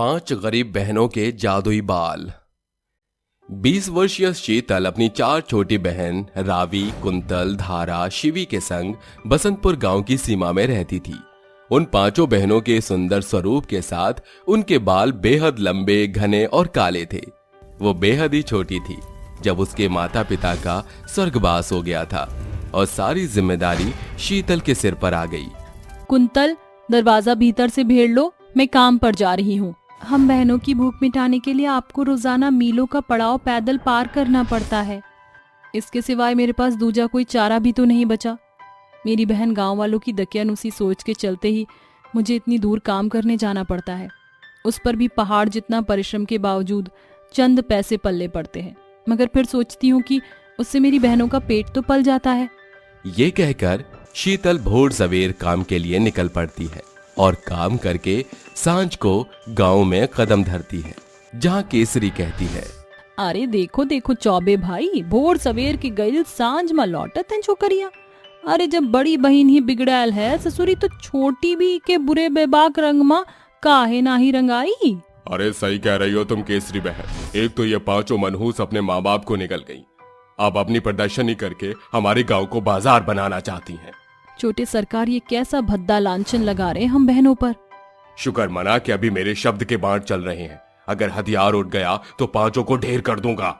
5 गरीब बहनों के जादुई बाल। 20 वर्षीय शीतल अपनी 4 छोटी बहन रावी, कुंतल, धारा, शिवी के संग बसंतपुर गांव की सीमा में रहती थी। उन 5 बहनों के सुंदर स्वरूप के साथ उनके बाल बेहद लंबे, घने और काले थे। वो बेहद ही छोटी थी जब उसके माता पिता का स्वर्गवास हो गया था और सारी जिम्मेदारी शीतल के सिर पर आ गई। कुंतल, दरवाजा भीतर से भेड़ लो, मैं काम पर जा रही हूँ। हम बहनों की भूख मिटाने के लिए आपको रोजाना मीलों का पड़ाव पैदल पार करना पड़ता है। इसके सिवाय मेरे पास दूजा कोई चारा भी तो नहीं बचा। मेरी बहन गांव वालों की दकियानुसी सोच के चलते ही मुझे इतनी दूर काम करने जाना पड़ता है। उस पर भी पहाड़ जितना परिश्रम के बावजूद चंद पैसे पल्ले पड़ते हैं, मगर फिर सोचती हूँ कि उससे मेरी बहनों का पेट तो पल जाता है। ये कहकर शीतल भोर सवेर काम के लिए निकल पड़ती है और काम करके सांझ को गांव में कदम धरती है, जहां केसरी कहती है, अरे देखो देखो चौबे भाई, भोर सवेर की गईल सांझ में लौटत हैं छोकरिया। अरे जब बड़ी बहन ही बिगड़ैल है ससुरी, तो छोटी भी के बुरे बेबाक रंग में काहे नाही रंगाई। अरे सही कह रही हो तुम केसरी बहन। एक तो ये 5 मनहूस अपने माँ बाप को निकल गई, अब अपनी प्रदर्शनी करके हमारे गांव को बाजार बनाना चाहती हैं। छोटे सरकार, ये कैसा भद्दा लांछन लगा रहे हम बहनों पर। शुक्र मना कि अभी मेरे शब्द के बाण चल रहे हैं, अगर हथियार उठ गया तो 5 को ढेर कर दूंगा।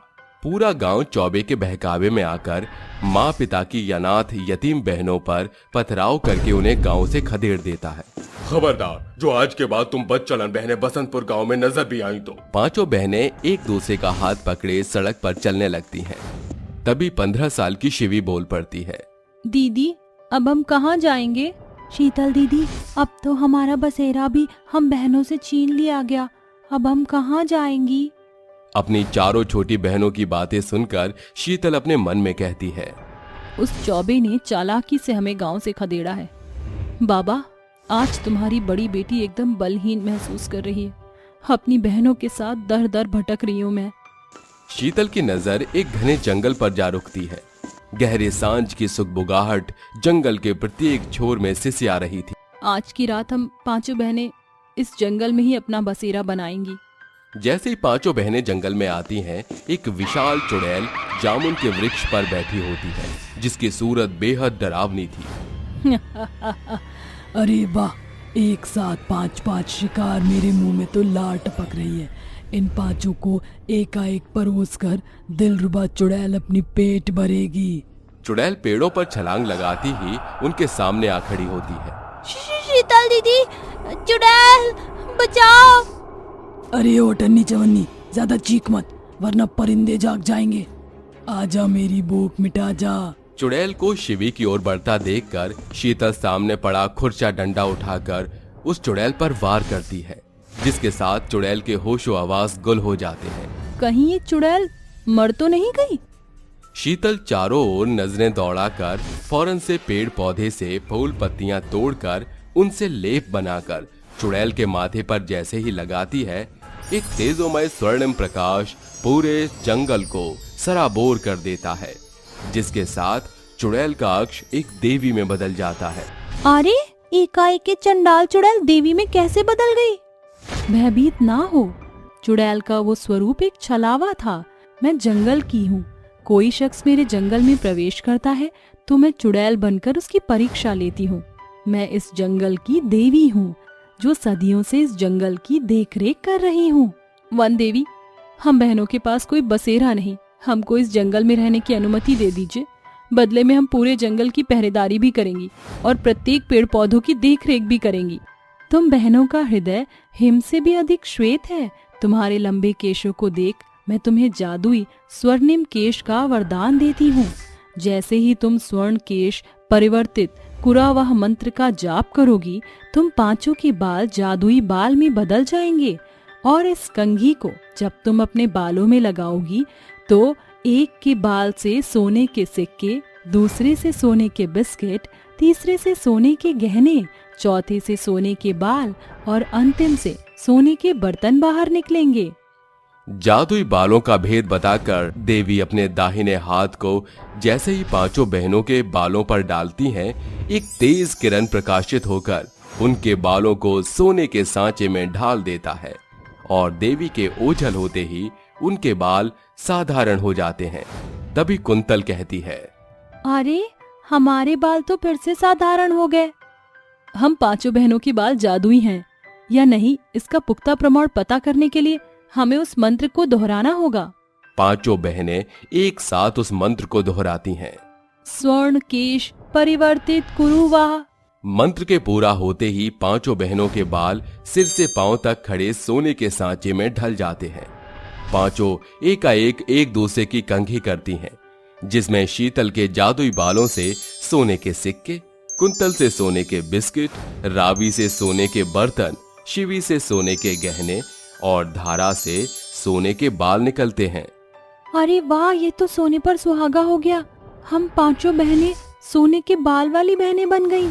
पूरा गांव चौबे के बहकावे में आकर माँ पिता की अनाथ यतीम बहनों पर पथराव करके उन्हें गांव से खदेड़ देता है। खबरदार, जो आज के बाद तुम बदचलन बहनें बसंतपुर गांव में नजर भी आई तो। 5 बहनें एक दूसरे का हाथ पकड़े सड़क पर चलने लगती हैं। तभी 15 साल की शिवी बोल पड़ती है, दीदी अब हम कहाँ जाएंगे? शीतल दीदी, अब तो हमारा बसेरा भी हम बहनों से छीन लिया गया, अब हम कहाँ जाएंगी? अपनी 4 छोटी बहनों की बातें सुनकर शीतल अपने मन में कहती है, उस चौबे ने चालाकी से हमें गांव से खदेड़ा है। बाबा, आज तुम्हारी बड़ी बेटी एकदम बलहीन महसूस कर रही है। अपनी बहनों के साथ दर दर भटक रही हूँ मैं। शीतल की नजर एक घने जंगल पर जा रुकती है। गहरे सांझ की सुगबुगाहट जंगल के प्रत्येक छोर में सिसिया रही थी। आज की रात हम 5 बहनें इस जंगल में ही अपना बसेरा बनाएंगी। जैसे ही 5 बहनें जंगल में आती हैं, एक विशाल चुड़ैल जामुन के वृक्ष पर बैठी होती है, जिसकी सूरत बेहद डरावनी थी। अरे वाह, एक साथ 5 शिकार मेरे मुंह में तो लार टपक रही है। इन 5 को एकाएक परोस कर दिलरुबा चुड़ैल अपनी पेट भरेगी। चुड़ैल पेड़ों पर छलांग लगाती ही उनके सामने आ खड़ी होती है। शीतल दीदी, चुड़ैल बचाओ। अरे ओ टन्नी चवन्नी, ज्यादा चीख मत वरना परिंदे जाग जाएंगे। आजा मेरी भूख मिटा जा। चुड़ैल को शिवी की ओर बढ़ता देखकर शीतल सामने पड़ा खुरचा डंडा उठाकर उस चुड़ैल पर वार करती है, जिसके साथ चुड़ैल के होशो आवाज गुल हो जाते हैं। कहीं ये चुड़ैल मर तो नहीं गई? शीतल चारों ओर नजरें दौड़ाकर फौरन से पेड़ पौधे से फूल पत्तियां तोड़कर उनसे लेप बनाकर चुड़ैल के माथे पर जैसे ही लगाती है, एक तेजोमय स्वर्णिम प्रकाश पूरे जंगल को सराबोर कर देता है, जिसके साथ चुड़ैल का अक्ष एक देवी में बदल जाता है। अरे एकाएक के चंडाल चुड़ैल देवी में कैसे बदल गई? भयभीत ना हो, चुड़ैल का वो स्वरूप एक छलावा था। मैं जंगल की हूँ, कोई शख्स मेरे जंगल में प्रवेश करता है तो मैं चुड़ैल बनकर उसकी परीक्षा लेती हूँ। मैं इस जंगल की देवी हूँ, जो सदियों से इस जंगल की देखरेख कर रही हूँ। वन देवी, हम बहनों के पास कोई बसेरा नहीं, हमको इस जंगल में रहने की अनुमति दे दीजिए। बदले में हम पूरे जंगल की पहरेदारी भी करेंगी और प्रत्येक पेड़ पौधों की देखरेख भी करेंगी। तुम बहनों का हृदय हिम से भी अधिक श्वेत है। तुम्हारे लंबे केशों को देख मैं तुम्हें जादुई स्वर्णिम केश का वरदान देती हूँ। जैसे ही तुम स्वर्ण केश परिवर्तित कुरावाह मंत्र का जाप करोगी, तुम 5 के बाल जादुई बाल में बदल जाएंगे और इस कंघी को जब तुम अपने बालों में लगाओगी तो एक के बाल से सोने के सिक्के, दूसरे से सोने के बिस्किट, तीसरे से सोने के गहने, चौथे से सोने के बाल और अंतिम से सोने के बर्तन बाहर निकलेंगे। जादुई बालों का भेद बताकर देवी अपने दाहिने हाथ को जैसे ही 5 बहनों के बालों पर डालती हैं, एक तेज किरण प्रकाशित होकर उनके बालों को सोने के सांचे में ढाल देता है और देवी के ओझल होते ही उनके बाल साधारण हो जाते हैं। तभी कुंतल कहती है, अरे हमारे बाल तो फिर से साधारण हो गए। हम पांचों बहनों के बाल जादुई हैं या नहीं, इसका पुख्ता प्रमाण पता करने के लिए हमें उस मंत्र को दोहराना होगा। पांचों बहनें एक साथ उस मंत्र को दोहराती हैं। स्वर्ण केश परिवर्तित कुरु वाह। मंत्र के पूरा होते ही पांचों बहनों के बाल सिर से पांव तक खड़े सोने के सांचे में ढल जाते हैं। पांचों एकाएक एक दूसरे की कंघी करती हैं, जिसमें शीतल के जादुई बालों से सोने के सिक्के, कुंतल से सोने के बिस्किट, रावी से सोने के बर्तन, शिवी से सोने के गहने और धारा से सोने के बाल निकलते हैं। अरे वाह, ये तो सोने पर सुहागा हो गया। हम पांचों बहनें सोने के बाल वाली बहनें बन गईं।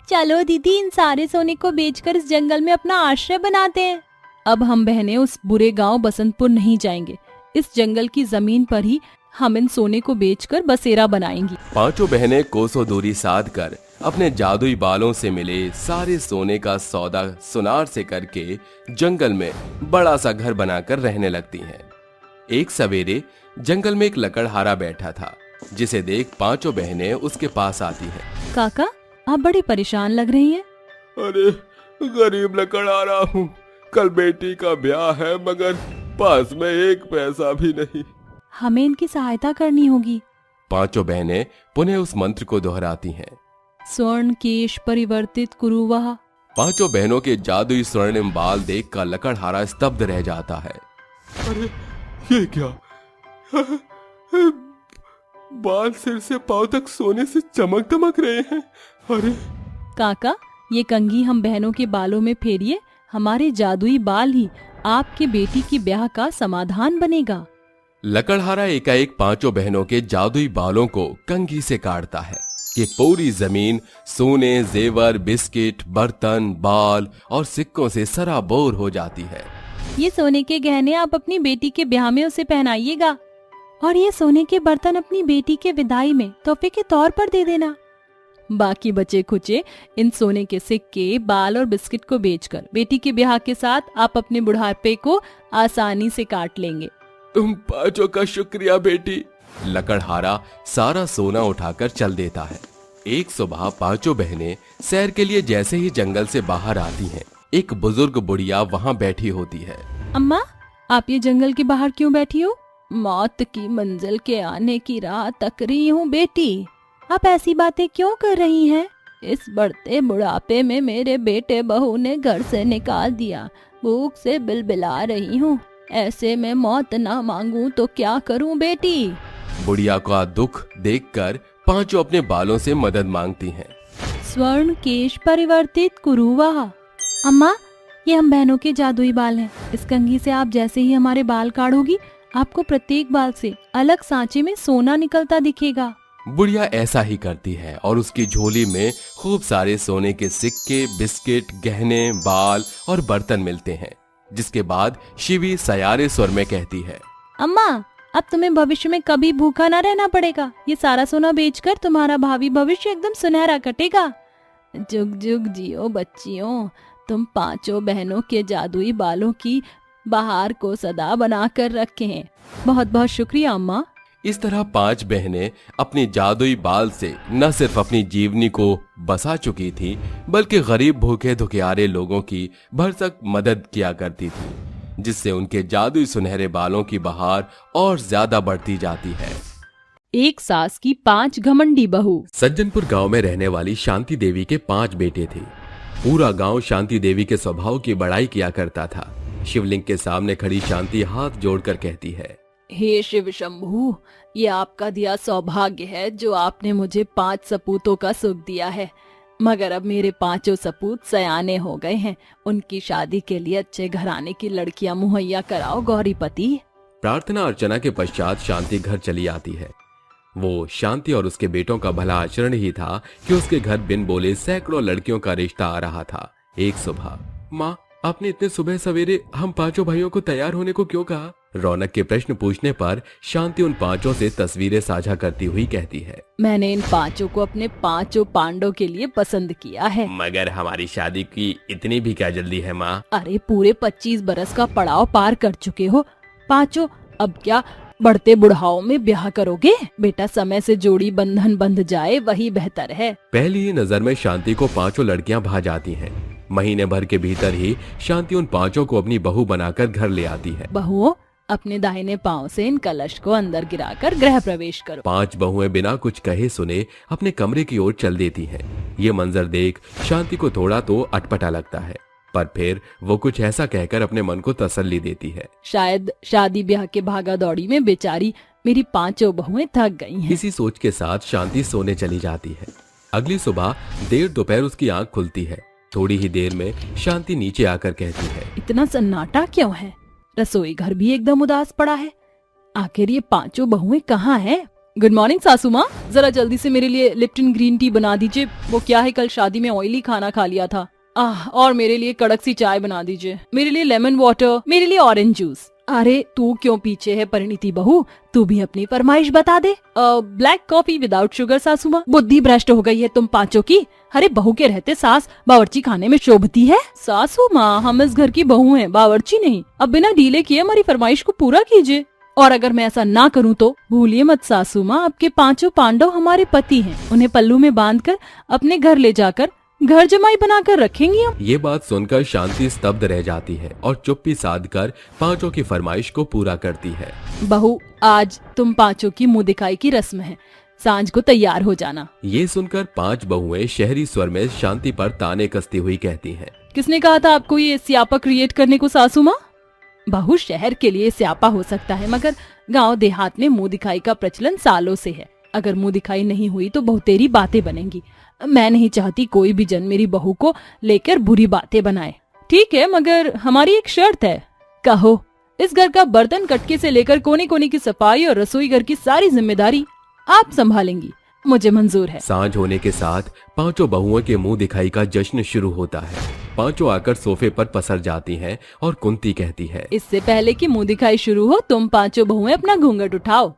चलो दीदी, इन सारे सोने को बेचकर इस जंगल में अपना आश्रय बनाते हैं। अब हम बहनें उस बुरे गांव बसंतपुर नहीं जाएंगे। इस जंगल की जमीन पर ही हम इन सोने को बेचकर बसेरा बनाएंगी। पांचों बहनें कोसों दूरी साध कर अपने जादुई बालों से मिले सारे सोने का सौदा सुनार से करके जंगल में बड़ा सा घर बनाकर रहने लगती हैं। एक सवेरे जंगल में एक लकड़हारा बैठा था, जिसे देख पांचों बहनें उसके पास आती हैं। काका, आप बड़ी परेशान लग रही हैं। अरे गरीब लकड़हारा हूँ, कल बेटी का ब्याह है, मगर पास में एक पैसा भी नहीं। हमें इनकी सहायता करनी होगी। पांचों बहनें पुनः उस मंत्र को दोहराती हैं। स्वर्ण केश परिवर्तित कुरु वाह। पांचों बहनों के जादुई स्वर्णिम बाल देखकर लकड़हारा स्तब्ध रह जाता है। अरे ये क्या? बाल सिर से पांव तक सोने से चमक दमक रहे हैं। अरे काका, ये कंघी हम बहनों के बालों में फेरिए। हमारे जादुई बाल ही आपके बेटी की ब्याह का समाधान बनेगा। लकड़हारा एकाएक पांचों बहनों के जादुई बालों को कंघी से काटता है कि पूरी जमीन सोने, जेवर, बिस्किट, बर्तन, बाल और सिक्कों से सराबोर हो जाती है। ये सोने के गहने आप अपनी बेटी के ब्याह में उसे पहनाइएगा, और ये सोने के बर्तन अपनी बेटी के विदाई में तोहफे के तौर पर दे देना। बाकी बचे खुचे इन सोने के सिक्के, बाल और बिस्किट को बेचकर बेटी के ब्याह के साथ आप अपने बुढ़ापे को आसानी से काट लेंगे। तुम पांचों का शुक्रिया बेटी। लकड़हारा सारा सोना उठाकर चल देता है। एक सुबह पांचों बहनें सैर के लिए जैसे ही जंगल से बाहर आती हैं, एक बुजुर्ग बुढ़िया वहाँ बैठी होती है। अम्मा, आप ये जंगल के बाहर क्यों बैठी हो? मौत की मंजिल के आने की राह तक रही हूँ बेटी। आप ऐसी बातें क्यों कर रही हैं? इस बढ़ते बुढ़ापे में मेरे बेटे बहू ने घर से निकाल दिया। भूख से बिलबिला रही हूँ। ऐसे में मौत ना मांगूं तो क्या करूं बेटी? बुढ़िया का दुख देखकर पांचों अपने बालों से मदद मांगती हैं। स्वर्ण केश परिवर्तित कुरु वाह। अम्मा, ये हम बहनों के जादुई बाल हैं। इस कंघी से आप जैसे ही हमारे बाल काढ़ोगी, आपको प्रत्येक बाल से अलग सांचे में सोना निकलता दिखेगा। बुढ़िया ऐसा ही करती है और उसकी झोली में खूब सारे सोने के सिक्के, बिस्किट, गहने, बाल और बर्तन मिलते हैं। जिसके बाद शिवी सयारे स्वर में कहती है, अम्मा, अब तुम्हें भविष्य में कभी भूखा ना रहना पड़ेगा। ये सारा सोना बेचकर तुम्हारा भावी भविष्य एकदम सुनहरा कटेगा। जुग जुग जियो बच्चियों, तुम पांचों बहनों के जादुई बालों की बहार को सदा बनाकर रखे हैं। बहुत बहुत शुक्रिया अम्मा। इस तरह पांच बहनें अपनी जादुई बाल से न सिर्फ अपनी जीवनी को बसा चुकी थी, बल्कि गरीब भूखे दुखियारे लोगों की भरसक मदद किया करती थी, जिससे उनके जादुई सुनहरे बालों की बहार और ज्यादा बढ़ती जाती है। एक सास की 5 घमंडी बहू। सज्जनपुर गांव में रहने वाली शांति देवी के 5 बेटे थे। पूरा गांव शांति देवी के स्वभाव की बड़ाई किया करता था। शिवलिंग के सामने खड़ी शांति हाथ जोड़कर कहती है, हे शिव शंभू, ये आपका दिया सौभाग्य है जो आपने मुझे 5 सपूतों का सुख दिया है। मगर अब मेरे 5 सपूत सयाने हो गए हैं। उनकी शादी के लिए अच्छे घराने की लड़कियां मुहैया कराओ गौरीपति। प्रार्थना अर्चना के पश्चात शांति घर चली आती है। वो शांति और उसके बेटों का भला आचरण ही था कि उसके घर बिन बोले सैकड़ों लड़कियों का रिश्ता आ रहा था। एक सुबह, माँ आपने इतने सुबह सवेरे हम पांचों भाइयों को तैयार होने को क्यों कहा? रौनक के प्रश्न पूछने पर शांति उन पांचों से तस्वीरें साझा करती हुई कहती है, मैंने इन पांचों को अपने पांचों पांडव के लिए पसंद किया है। मगर हमारी शादी की इतनी भी क्या जल्दी है माँ? अरे पूरे 25 बरस का पड़ाव पार कर चुके हो पांचों, अब क्या बढ़ते बुढ़ाओं में ब्याह करोगे? बेटा समय से जोड़ी बंधन बंध जाए वही बेहतर है। पहली ही नजर में शांति को पांचों लड़कियां भा जाती हैं। महीने भर के भीतर ही शांति उन पांचों को अपनी बहू बनाकर घर ले आती है। बहुओं, अपने दाहिने पांव से इन कलश को अंदर गिराकर गृह प्रवेश करो। 5 बहुएं बिना कुछ कहे सुने अपने कमरे की ओर चल देती हैं। ये मंजर देख शांति को थोड़ा तो अटपटा लगता है, पर फिर वो कुछ ऐसा कहकर अपने मन को तसल्ली देती है। शायद शादी ब्याह के भागा दौड़ी में बेचारी मेरी पांचों बहुएं थक गई हैं। इसी सोच के साथ शांति सोने चली जाती है। अगली सुबह देर दोपहर उसकी आंख खुलती है। थोड़ी ही देर में शांति नीचे आकर कहती है, इतना सन्नाटा क्यों है? रसोई घर भी एकदम उदास पड़ा है। आखिर ये पांचों बहुएं कहाँ हैं? गुड मॉर्निंग सासू माँ, जरा जल्दी से मेरे लिए लिप्टन ग्रीन टी बना दीजिए। वो क्या है, कल शादी में ऑयली खाना खा लिया था। और मेरे लिए कड़क सी चाय बना दीजिए। मेरे लिए लेमन वाटर, मेरे लिए ऑरेंज जूस। अरे तू क्यों पीछे है परिणीति बहू, तू भी अपनी फरमाइश बता दे। ब्लैक कॉफी विदाउट शुगर सासू माँ। बुद्धि भ्रष्ट हो गई है तुम पांचों की। अरे बहू के रहते सास बावर्ची खाने में शोभती है। सासू माँ, हम इस घर की बहू हैं, बावर्ची नहीं। अब बिना डीले किए हमारी फरमाइश को पूरा कीजिए। और अगर मैं ऐसा ना करूँ तो भूलिए मत सासू माँ, आपके पांचों पांडव हमारे पति हैं। उन्हें पल्लू में बांधकर अपने घर ले जाकर घर जमाई बनाकर रखेंगी हम। ये बात सुनकर शांति स्तब्ध रह जाती है और चुप्पी साध कर पांचों की फरमाइश को पूरा करती है। बहू, आज तुम पांचों की मुंह दिखाई की रस्म है, सांझ को तैयार हो जाना। ये सुनकर 5 बहुएं शहरी स्वर में शांति पर ताने कसती हुई कहती हैं, किसने कहा था आपको ये स्यापा क्रिएट करने को सासू माँ? बहू, शहर के लिए स्यापा हो सकता है, मगर गांव देहात में मुंह दिखाई का प्रचलन सालों से है। अगर मुंह दिखाई नहीं हुई तो बहुतेरी बातें बनेंगी। मैं नहीं चाहती कोई भी जन मेरी बहू को लेकर बुरी बातें बनाए। ठीक है, मगर हमारी एक शर्त है। कहो। इस घर का बर्तन कटके से लेकर कोने कोने की सफाई और रसोई घर की सारी जिम्मेदारी आप संभालेंगी। मुझे मंजूर है। सांझ होने के साथ पांचों बहुओं के मुंह दिखाई का जश्न शुरू होता है। पांचों आकर सोफे पर पसर जाती हैं और कुंती कहती है, इससे पहले कि मुंह दिखाई शुरू हो, तुम पांचों बहुएं अपना घूंघट उठाओ।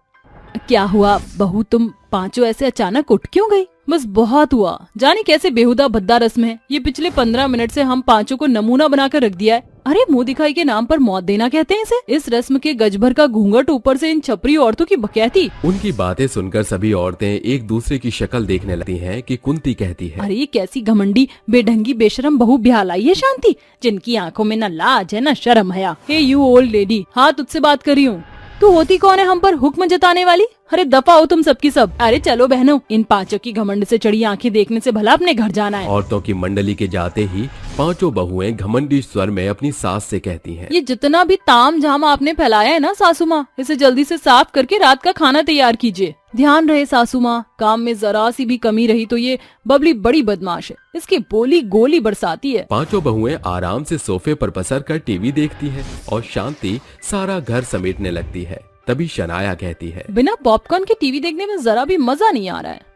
क्या हुआ बहू, तुम पांचों ऐसे अचानक उठ क्यों गई? बस बहुत हुआ, जाने कैसे बेहुदा भद्दा रस्म है। ये पिछले 15 मिनट से हम पांचों को नमूना बनाकर रख दिया है। अरे मुंह दिखाई के नाम पर मौत देना कहते हैं इसे। इस रस्म के गजभर का घूंघट, ऊपर से इन छपरी औरतों की बकैती। उनकी बातें सुनकर सभी औरतें एक दूसरे की शक्ल देखने लगती हैं कि कुंती कहती है, अरे ये कैसी घमंडी बेढंगी बेशरम बहू ब्याह लाई है शांति, जिनकी आंखों में न लाज है न शर्म है। हे यू ओल्ड लेडी, हाँ तुझसे बात कर रही हूँ। तू होती कौन है हम पर हुक्म जताने वाली? अरे दफा हो तुम सबकी सब। अरे चलो बहनों, इन पांचों की घमंड से चढ़ी आंखें देखने से भला अपने घर जाना है। औरतों की मंडली के जाते ही पांचों बहुएं घमंडी स्वर में अपनी सास से कहती हैं, ये जितना भी ताम झाम आपने फैलाया है ना सासू माँ, इसे जल्दी से साफ करके रात का खाना तैयार कीजिए। ध्यान रहे सासू माँ, काम में जरा सी भी कमी रही तो ये बबली बड़ी बदमाश है, इसकी बोली गोली बरसाती है। पांचों बहुएं आराम से सोफे पर पसर कर टीवी देखती हैं और शांति सारा घर समेटने लगती है। तभी शनाया कहती है, बिना पॉपकॉर्न के टीवी देखने में जरा भी मजा नहीं आ रहा है।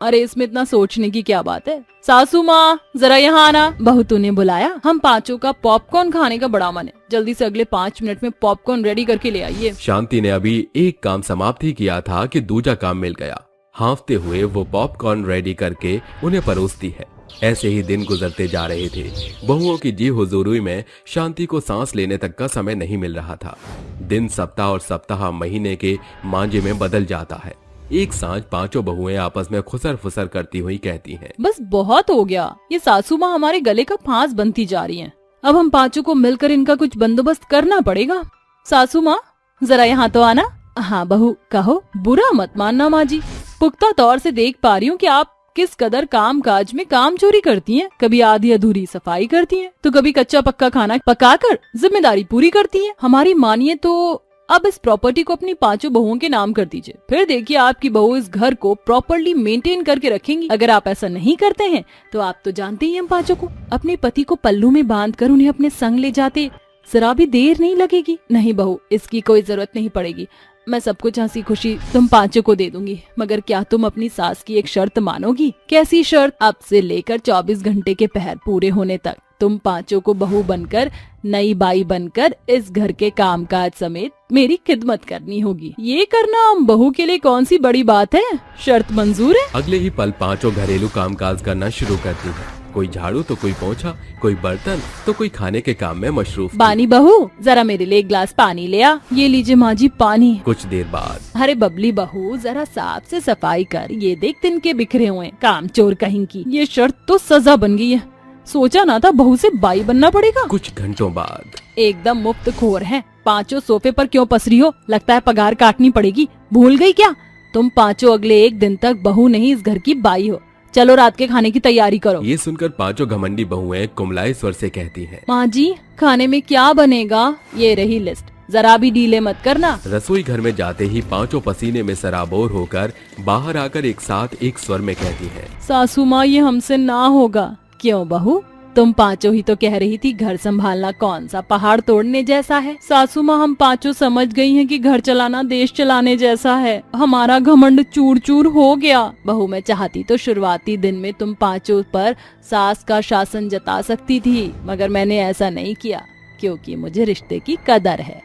अरे इसमें इतना सोचने की क्या बात है? सासू माँ जरा यहाँ आना। बहू तूने बुलाया? हम पांचों का पॉपकॉर्न खाने का बड़ा मन है, जल्दी से अगले 5 मिनट में पॉपकॉर्न रेडी करके ले आइए। शांति ने अभी एक काम समाप्त ही किया था कि दूजा काम मिल गया। हांफते हुए वो पॉपकॉर्न रेडी करके उन्हें परोसती है। ऐसे ही दिन गुजरते जा रहे थे। बहुओं की जी हुजूरी में शांति को सांस लेने तक का समय नहीं मिल रहा था। दिन सप्ताह और सप्ताह महीने के मांझे में बदल जाता है। एक सांझ पांचों बहुएं आपस में खुसर फुसर करती हुई कहती हैं, बस बहुत हो गया, ये सासू माँ हमारे गले का फांस बनती जा रही हैं। अब हम पांचों को मिलकर इनका कुछ बंदोबस्त करना पड़ेगा। सासू माँ जरा यहाँ तो आना। हाँ बहू कहो। बुरा मत मानना माँ जी, पुख्ता तौर से देख पा रही हूँ कि आप किस कदर काम काज में काम चोरी करती हैं। कभी आधी अधूरी सफाई करती हैं, तो कभी कच्चा पक्का खाना पकाकर जिम्मेदारी पूरी करती हैं। हमारी मानिए तो अब इस प्रॉपर्टी को अपनी पांचों बहुओं के नाम कर दीजिए, फिर देखिए आपकी बहू इस घर को प्रॉपर्ली मेंटेन करके रखेंगी। अगर आप ऐसा नहीं करते हैं तो आप तो जानते ही हम पांचों को अपने पति को पल्लू में बांधकर उन्हें अपने संग ले जाते जरा भी देर नहीं लगेगी। नहीं बहू, इसकी कोई जरूरत नहीं पड़ेगी। मैं सब कुछ हंसी खुशी तुम पांचों को दे दूंगी, मगर क्या तुम अपनी सास की एक शर्त मानोगी? कैसी शर्त? अब से लेकर 24 घंटे के पहर पूरे होने तक तुम पांचों को बहू बनकर, नई बाई बनकर इस घर के कामकाज समेत मेरी खिदमत करनी होगी। ये करना बहू के लिए कौन सी बड़ी बात है? शर्त मंजूर है। अगले ही पल पांचों घरेलू कामकाज करना शुरू करती हैं। कोई झाड़ू तो कोई पोंछा, कोई बर्तन तो कोई खाने के काम में मशरूफ थी। बानी बहू, जरा मेरे लिए एक ग्लास पानी ले आ। ये लीजिए माँ जी पानी। कुछ देर बाद, अरे बबली बहू, जरा साफ से सफाई कर। ये देख तिनके बिखरे हुए, काम चोर कहीं की। ये शर्त तो सजा बन गई है। सोचा ना था बहू से बाई बनना पड़ेगा। कुछ घंटों बाद, एकदम मुफ्त खोर है। पांचों सोफे पर क्यों पसरी हो? लगता है पगार काटनी पड़ेगी। भूल गई क्या? तुम पांचों अगले 1 दिन तक बहू नहीं, इस घर की बाई हो। चलो रात के खाने की तैयारी करो। ये सुनकर पांचों घमंडी बहुएं कुमलाए स्वर से कहती हैं, माँ जी, खाने में क्या बनेगा? ये रही लिस्ट, जरा भी डीले मत करना। रसोई घर में जाते ही पांचों पसीने में सराबोर होकर बाहर आकर एक साथ एक स्वर में कहती हैं, सासू माँ, ये हमसे ना होगा। क्यों बहू? तुम पांचों ही तो कह रही थी घर संभालना कौन सा पहाड़ तोड़ने जैसा है। सासू माँ, हम पांचों समझ गई हैं कि घर चलाना देश चलाने जैसा है। हमारा घमंड चूर चूर हो गया। बहू, मैं चाहती तो शुरुआती दिन में तुम पांचों पर सास का शासन जता सकती थी, मगर मैंने ऐसा नहीं किया क्योंकि मुझे रिश्ते की कदर है।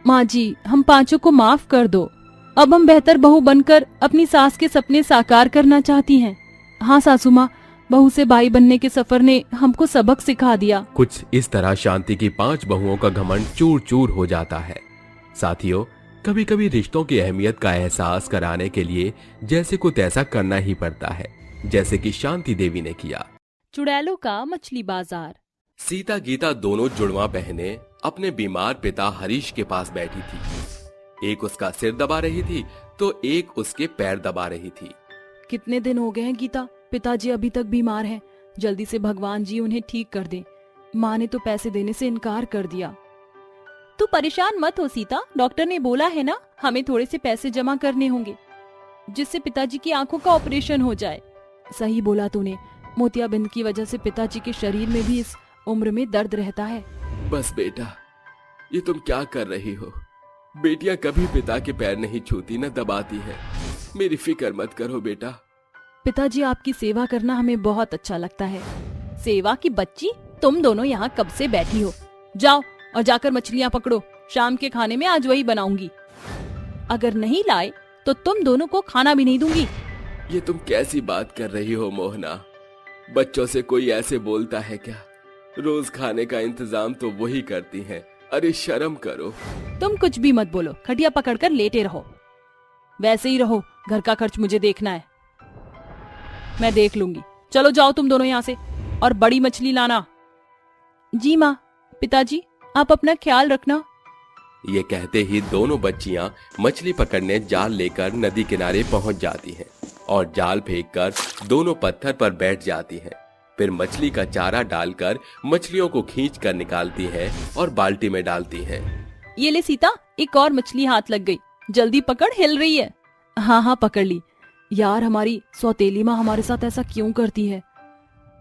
माँ जी, हम पांचों को माफ कर दो। अब हम बेहतर बहू बनकर अपनी सास के सपने साकार करना चाहती हैं। हाँ सासू माँ, बहू से बाई बनने के सफर ने हमको सबक सिखा दिया। कुछ इस तरह शांति की 5 बहुओं का घमंड चूर चूर हो जाता है। साथियों, कभी कभी रिश्तों की अहमियत का एहसास कराने के लिए जैसे कुछ ऐसा करना ही पड़ता है, जैसे कि शांति देवी ने किया। चुड़ैलों का मछली बाजार। सीता गीता दोनों जुड़वा बहनें अपने बीमार पिता हरीश के पास बैठी थी। एक उसका सिर दबा रही थी तो एक उसके पैर दबा रही थी। कितने दिन हो गए हैं गीता, पिताजी अभी तक बीमार हैं। जल्दी से भगवान जी उन्हें ठीक कर दें। माँ ने तो पैसे देने से इनकार कर दिया। तू परेशान मत हो सीता, डॉक्टर ने बोला है ना, हमें थोड़े से पैसे जमा करने होंगे जिससे पिताजी की आंखों का ऑपरेशन हो जाए। सही बोला तूने, मोतियाबिंद की वजह से पिताजी के शरीर में भी इस उम्र में दर्द रहता है। बस बेटा, ये तुम क्या कर रही हो? बेटियां कभी पिता के पैर नहीं छूती न दबाती है। मेरी फिक्र मत करो बेटा। पिताजी, आपकी सेवा करना हमें बहुत अच्छा लगता है। सेवा की बच्ची, तुम दोनों यहाँ कब से बैठी हो? जाओ और जाकर मछलियाँ पकड़ो। शाम के खाने में आज वही बनाऊंगी। अगर नहीं लाए तो तुम दोनों को खाना भी नहीं दूंगी। ये तुम कैसी बात कर रही हो मोहना? बच्चों से कोई ऐसे बोलता है क्या? रोज खाने का इंतजाम तो वही करती हैं। अरे शर्म करो। तुम कुछ भी मत बोलो, खटिया पकड़कर लेटे रहो। वैसे ही रहो, घर का खर्च मुझे देखना है। मैं देख लूंगी। चलो जाओ तुम दोनों यहाँ से, और बड़ी मछली लाना। जी माँ। पिताजी, आप अपना ख्याल रखना। ये कहते ही दोनों बच्चियां मछली पकड़ने जाल लेकर नदी किनारे पहुंच जाती हैं और जाल फेंककर दोनों पत्थर पर बैठ जाती हैं। फिर मछली का चारा डालकर मछलियों को खींच कर निकालती हैं और बाल्टी में डालती हैं। ये ले सीता, एक और मछली हाथ लग गई। जल्दी पकड़, हिल रही है। हाँ हाँ, पकड़ ली। यार, हमारी सौतेली माँ हमारे साथ ऐसा क्यों करती है?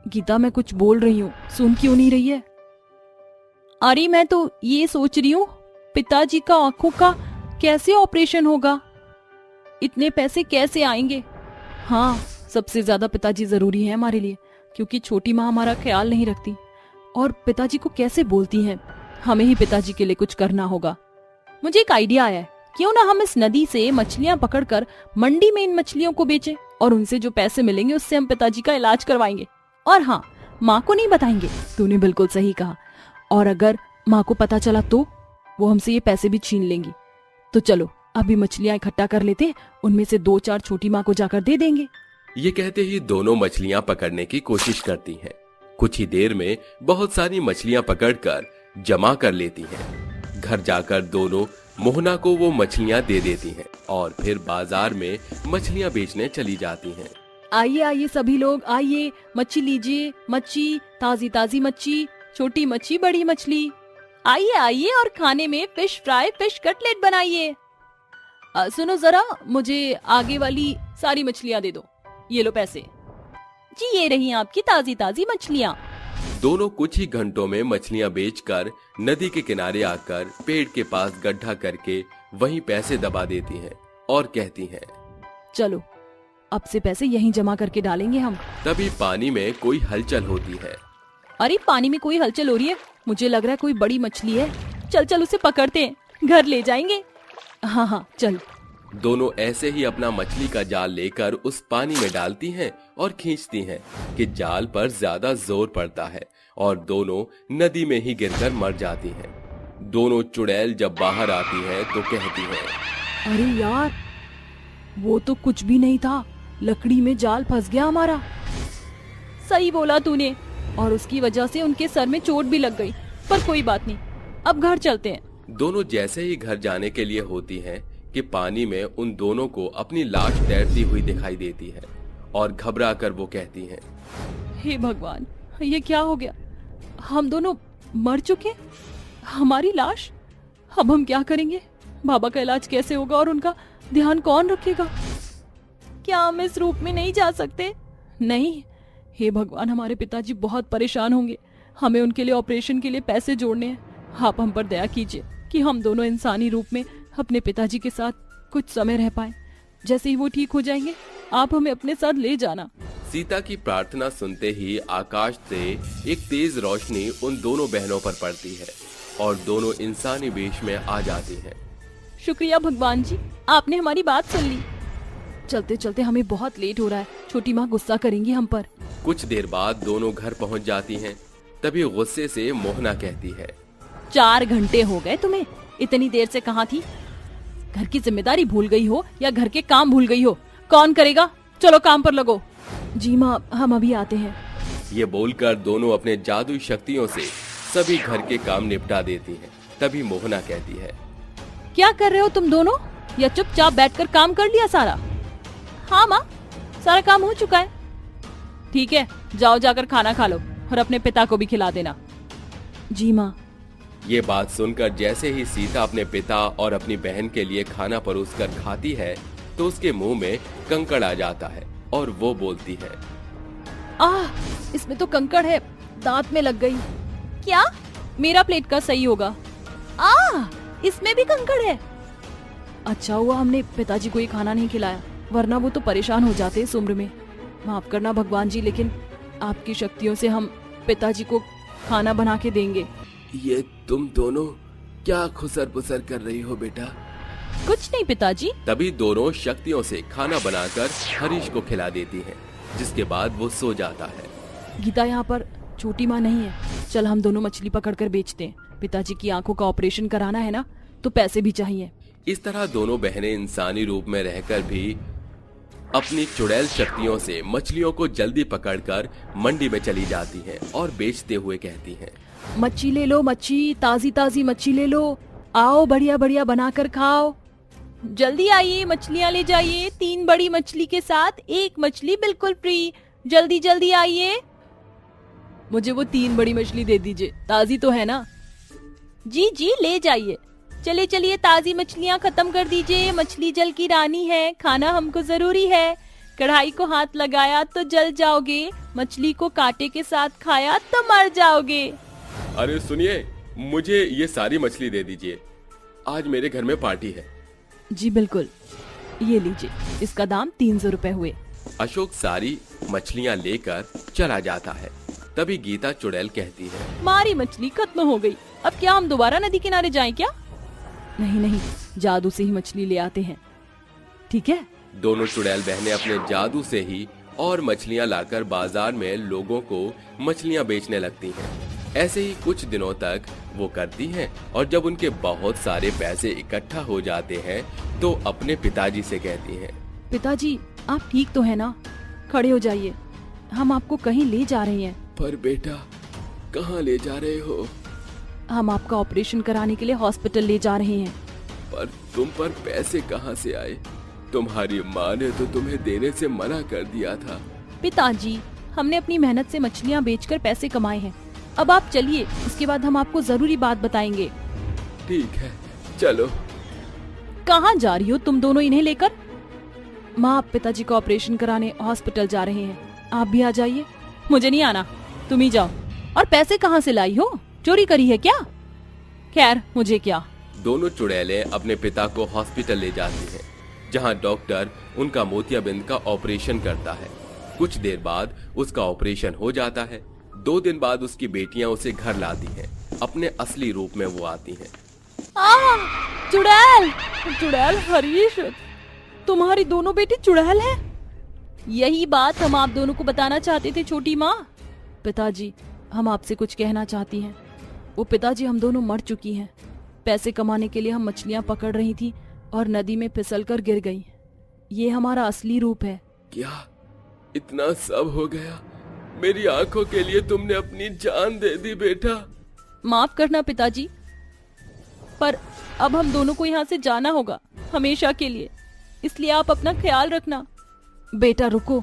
गीता, मैं कुछ बोल रही हूँ, सुन क्यों नहीं रही है? अरे मैं तो ये सोच रही हूँ, पिताजी का आंखों का कैसे ऑपरेशन होगा? इतने पैसे कैसे आएंगे? हाँ, सबसे ज्यादा पिताजी जरूरी है हमारे लिए, क्योंकि छोटी माँ हमारा ख्याल नहीं रखती और पिताजी को कैसे बोलती हैं। हमें ही पिताजी के लिए कुछ करना होगा। मुझे एक आइडिया आया है, क्यों ना हम इस नदी से मछलियां पकड़कर मंडी में इन मछलियों को बेचें और उनसे जो पैसे मिलेंगे उससे हम पिताजी का इलाज करवाएंगे। और हाँ, माँ को नहीं बताएंगे। तूने बिल्कुल सही कहा। और अगर माँ को पता चला तो वो हमसे ये पैसे भी छीन लेंगी। तो चलो अभी मछलियां इकट्ठा कर लेते हैं, उनमें से 2-4 छोटी माँ को जाकर दे देंगे। ये कहते ही दोनों मछलियां पकड़ने की कोशिश करती हैं। कुछ ही देर में बहुत सारी मछलियां पकड़कर जमा कर लेती हैं। घर जाकर दोनों मोहना को वो मछलियां दे देती हैं और फिर बाजार में मछलियां बेचने चली जाती हैं। आइए आइए सभी लोग, आइए मच्छी लीजिए। मच्छी, ताजी ताजी मच्छी, छोटी मच्छी, बड़ी मछली। आइए आइए और खाने में फिश फ्राई, फिश कटलेट बनाइए। सुनो जरा, मुझे आगे वाली सारी मछलियां दे दो। ये लो पैसे जी, ये रही आपकी ताजी ताजी मछलियां। दोनों कुछ ही घंटों में मछलियां बेचकर नदी के किनारे आकर पेड़ के पास गड्ढा करके वहीं पैसे दबा देती हैं और कहती हैं, चलो अब से पैसे यहीं जमा करके डालेंगे हम। तभी पानी में कोई हलचल होती है अरे पानी में कोई हलचल हो रही है, मुझे लग रहा है कोई बड़ी मछली है। चल चल उसे पकड़ते हैं, घर ले जाएंगे। हाँ हाँ चल। दोनों ऐसे ही अपना मछली का जाल लेकर उस पानी में डालती हैं और खींचती हैं कि जाल पर ज्यादा जोर पड़ता है और दोनों नदी में ही गिरकर मर जाती हैं। दोनों चुड़ैल जब बाहर आती हैं तो कहती हैं, अरे यार, वो तो कुछ भी नहीं था, लकड़ी में जाल फंस गया हमारा। सही बोला तूने, और उसकी वजह से उनके सर में चोट भी लग गई, पर कोई बात नहीं, अब घर चलते हैं। दोनों जैसे ही घर जाने के लिए होती हैं कि पानी में उन दोनों को अपनी लाश तैरती हुई दिखाई देती है और घबरा कर वो कहती हैं, हे भगवान, ये क्या हो गया? हम दोनों मर चुके, हमारी लाश। अब हम क्या करेंगे? बाबा का इलाज कैसे होगा और उनका ध्यान कौन रखेगा? क्या हम इस रूप में नहीं जा सकते? नहीं, हे भगवान, हमारे पिताजी बहुत परेशान होंगे, हमें उनके लिए ऑपरेशन के लिए पैसे जोड़ने हैं। आप हम पर दया कीजिए कि हम दोनों इंसानी रूप में अपने पिताजी के साथ कुछ समय रह पाएं। जैसे ही वो ठीक हो जाएंगे, आप हमें अपने साथ ले जाना। सीता की प्रार्थना सुनते ही आकाश से एक तेज रोशनी उन दोनों बहनों पर पड़ती है और दोनों इंसानी वेश में आ जाती हैं। शुक्रिया भगवान जी, आपने हमारी बात सुन ली। चलते चलते हमें बहुत लेट हो रहा है, छोटी माँ गुस्सा करेंगी हम पर। कुछ देर बाद दोनों घर पहुंच जाती हैं। तभी गुस्से से मोहना कहती है, 4 घंटे हो गए तुम्हें, इतनी देर से कहाँ थी? घर की जिम्मेदारी भूल गई हो या घर के काम भूल गई हो? कौन करेगा? चलो काम पर लगो। जी माँ, हम अभी आते हैं। ये बोलकर दोनों अपने जादुई शक्तियों से सभी घर के काम निपटा देती हैं। तभी मोहना कहती है, क्या कर रहे हो तुम दोनों? या चुपचाप बैठकर काम कर लिया सारा? हाँ माँ, सारा काम हो चुका है। ठीक है, जाओ जाकर खाना खा लो और अपने पिता को भी खिला देना। जी माँ। ये बात सुनकर जैसे ही सीता अपने पिता और अपनी बहन के लिए खाना परोसकर खाती है तो उसके मुंह में कंकड़ आ जाता है और वो बोलती है, इसमें तो कंकड़ है, दांत में लग गई। क्या? मेरा प्लेट का सही होगा। इसमें भी कंकड़ है। अच्छा हुआ हमने पिताजी को ये खाना नहीं खिलाया, वरना वो तो परेशान हो जाते इस उम्र में। माफ करना भगवान जी, लेकिन आपकी शक्तियों से हम पिताजी को खाना बना के देंगे। ये तुम दोनों क्या खुसर पुसर कर रही हो बेटा? कुछ नहीं पिताजी। तभी दोनों शक्तियों से खाना बनाकर हरीश को खिला देती हैं, जिसके बाद वो सो जाता है। गीता, यहाँ पर छोटी माँ नहीं है, चल हम दोनों मछली पकड़कर बेचते हैं। पिताजी की आंखों का ऑपरेशन कराना है ना, तो पैसे भी चाहिए। इस तरह दोनों बहनें इंसानी रूप में रहकर भी अपनी चुड़ैल शक्तियों से मछलियों को जल्दी पकड़कर मंडी में चली जाती हैं और बेचते हुए कहती हैं, मच्छी ले लो, मच्छी, ताजी ताजी मच्छी ले लो, आओ बढ़िया बढ़िया बनाकर खाओ। जल्दी आइए, मछलियाँ ले जाइए, 3 बड़ी मछली के साथ 1 मछली बिल्कुल फ्री। जल्दी जल्दी आइए। मुझे वो 3 बड़ी मछली दे दीजिए, ताजी तो है ना? जी जी, ले जाइए। चलिए चलिए, ताजी मछलियाँ खत्म कर दीजिए, मछली जल की रानी है, खाना हमको जरूरी है। कढ़ाई को हाथ लगाया तो जल जाओगे, मछली को कांटे के साथ खाया तो मर जाओगे। अरे सुनिए, मुझे ये सारी मछली दे दीजिए, आज मेरे घर में पार्टी है। जी बिल्कुल, ये लीजिए, इसका दाम 300 रुपए हुए। अशोक सारी मछलियाँ लेकर चला जाता है। तभी गीता चुड़ैल कहती है, हमारी मछली खत्म हो गई, अब क्या हम दोबारा नदी किनारे जाएं क्या? नहीं नहीं, जादू से ही मछली ले आते हैं, ठीक है? दोनों चुड़ैल बहनें अपने जादू से ही और मछलियाँ लाकर बाजार में लोगों को मछलियाँ बेचने लगती हैं। ऐसे ही कुछ दिनों तक वो करती हैं और जब उनके बहुत सारे पैसे इकट्ठा हो जाते हैं तो अपने पिताजी से कहती हैं, पिताजी आप ठीक तो है ना? खड़े हो जाइए, हम आपको कहीं ले जा रहे हैं। पर बेटा, कहाँ ले जा रहे हो? हम आपका ऑपरेशन कराने के लिए हॉस्पिटल ले जा रहे हैं। पर तुम पर पैसे कहाँ से आए? तुम्हारी माँ ने तो तुम्हें देने से मना कर दिया था। पिताजी, हमने अपनी मेहनत से मछलियाँ बेचकर पैसे कमाए हैं, अब आप चलिए, उसके बाद हम आपको जरूरी बात बताएंगे। ठीक है, चलो। कहाँ जा रही हो तुम दोनों इन्हें लेकर? माँ, पिताजी का ऑपरेशन कराने हॉस्पिटल जा रहे हैं, आप भी आ जाइए। मुझे नहीं आना, तुम ही जाओ। और पैसे कहाँ से लाई हो? चोरी करी है क्या? खैर, मुझे क्या। दोनों चुड़ैलें अपने पिता को हॉस्पिटल ले जाती हैं, जहां डॉक्टर उनका मोतियाबिंद का ऑपरेशन करता है। कुछ देर बाद उसका ऑपरेशन हो जाता है 2 दिन बाद उसकी बेटियां उसे घर लाती हैं। अपने असली रूप में वो आती हैं। चुड़ैल, चुड़ैल हरीश, तुम्हारी दोनों बेटी चुड़ैल है। यही बात हम आप दोनों को बताना चाहते थे छोटी माँ। पिताजी, हम आपसे कुछ कहना चाहती हैं। वो पिताजी, हम दोनों मर चुकी हैं। पैसे कमाने के लिए हम मछलियाँ पकड़ रही थी और नदी में फिसलकर गिर गई। ये हमारा असली रूप है। क्या इतना सब हो गया? मेरी आंखों के लिए तुमने अपनी जान दे दी बेटा। माफ करना पिताजी, पर अब हम दोनों को यहाँ से जाना होगा हमेशा के लिए, इसलिए आप अपना ख्याल रखना। बेटा रुको,